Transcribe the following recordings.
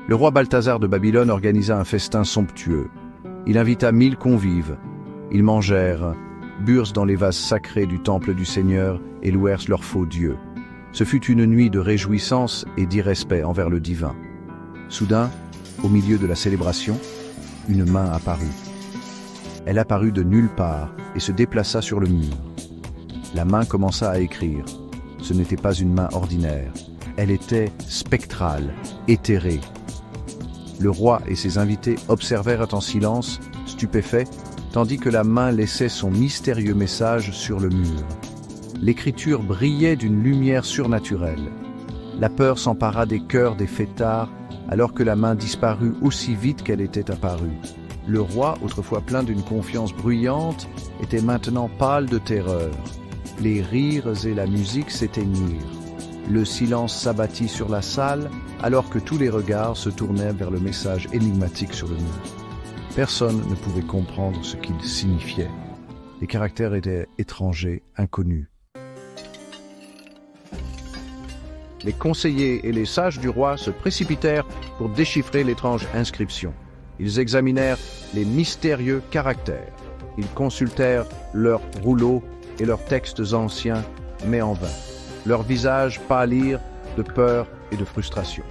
Le roi Balthazar de Babylone organisa un festin somptueux. Il invita 1000 convives. Ils mangèrent, burent dans les vases sacrés du temple du Seigneur et louèrent leur faux Dieu. Ce fut une nuit de réjouissance et d'irrespect envers le divin. Soudain, au milieu de la célébration, une main apparut. Elle apparut de nulle part et se déplaça sur le mur. La main commença à écrire. Ce n'était pas une main ordinaire. Elle était spectrale, éthérée. Le roi et ses invités observèrent en silence, stupéfaits, tandis que la main laissait son mystérieux message sur le mur. L'écriture brillait d'une lumière surnaturelle. La peur s'empara des cœurs des fêtards, alors que la main disparut aussi vite qu'elle était apparue. Le roi, autrefois plein d'une confiance bruyante, était maintenant pâle de terreur. Les rires et la musique s'éteignirent. Le silence s'abattit sur la salle, alors que tous les regards se tournèrent vers le message énigmatique sur le mur. Personne ne pouvait comprendre ce qu'il signifiait. Les caractères étaient étrangers, inconnus. Les conseillers et les sages du roi se précipitèrent pour déchiffrer l'étrange inscription. Ils examinèrent les mystérieux caractères. Ils consultèrent leurs rouleaux et leurs textes anciens, mais en vain. Leurs visages pâlirent de peur et de frustration.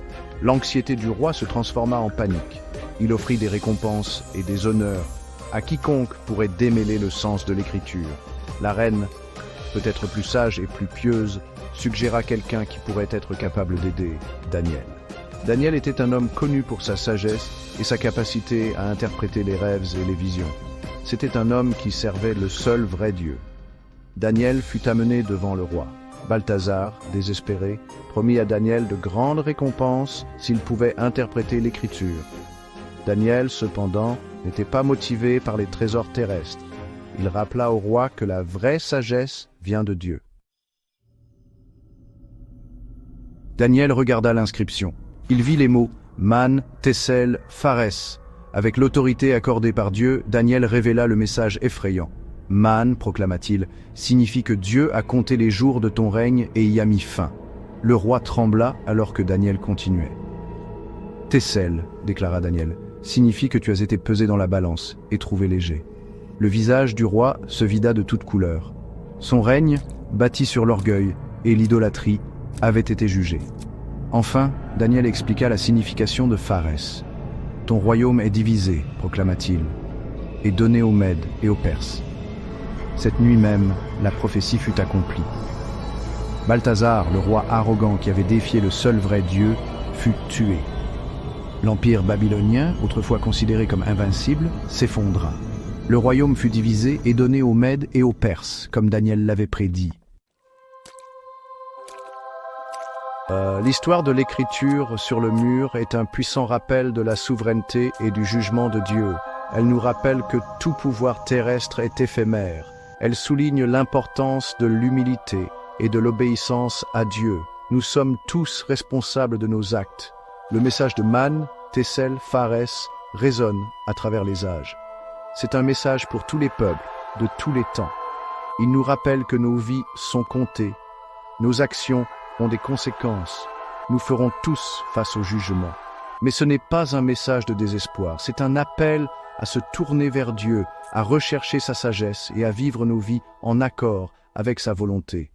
L'anxiété du roi se transforma en panique. Il offrit des récompenses et des honneurs à quiconque pourrait démêler le sens de l'écriture. La reine, peut-être plus sage et plus pieuse, suggéra quelqu'un qui pourrait être capable d'aider Daniel. Daniel était un homme connu pour sa sagesse et sa capacité à interpréter les rêves et les visions. C'était un homme qui servait le seul vrai Dieu. Daniel fut amené devant le roi. Balthazar, désespéré, promit à Daniel de grandes récompenses s'il pouvait interpréter l'écriture. Daniel, cependant, n'était pas motivé par les trésors terrestres. Il rappela au roi que la vraie sagesse vient de Dieu. Daniel regarda l'inscription. Il vit les mots « Man, Tessel, Pharès ». Avec l'autorité accordée par Dieu, Daniel révéla le message effrayant. « Man », proclama-t-il, signifie que Dieu a compté les jours de ton règne et y a mis fin. Le roi trembla alors que Daniel continuait. « Tessel », déclara Daniel, signifie que tu as été pesé dans la balance et trouvé léger. Le visage du roi se vida de toutes couleurs. Son règne, bâti sur l'orgueil et l'idolâtrie, avait été jugé. Enfin, Daniel expliqua la signification de Pharès. « Ton royaume est divisé, proclama-t-il, et donné aux Mèdes et aux Perses. » Cette nuit même, la prophétie fut accomplie. Balthazar, le roi arrogant qui avait défié le seul vrai Dieu, fut tué. L'empire babylonien, autrefois considéré comme invincible, s'effondra. Le royaume fut divisé et donné aux Mèdes et aux Perses, comme Daniel l'avait prédit. L'histoire de l'écriture sur le mur est un puissant rappel de la souveraineté et du jugement de Dieu. Elle nous rappelle que tout pouvoir terrestre est éphémère. Elle souligne l'importance de l'humilité et de l'obéissance à Dieu. Nous sommes tous responsables de nos actes. Le message de Man, Tessel, Pharès résonne à travers les âges. C'est un message pour tous les peuples, de tous les temps. Il nous rappelle que nos vies sont comptées. Nos actions ont des conséquences. Nous ferons tous face au jugement. Mais ce n'est pas un message de désespoir, c'est un appel à se tourner vers Dieu, à rechercher sa sagesse et à vivre nos vies en accord avec sa volonté.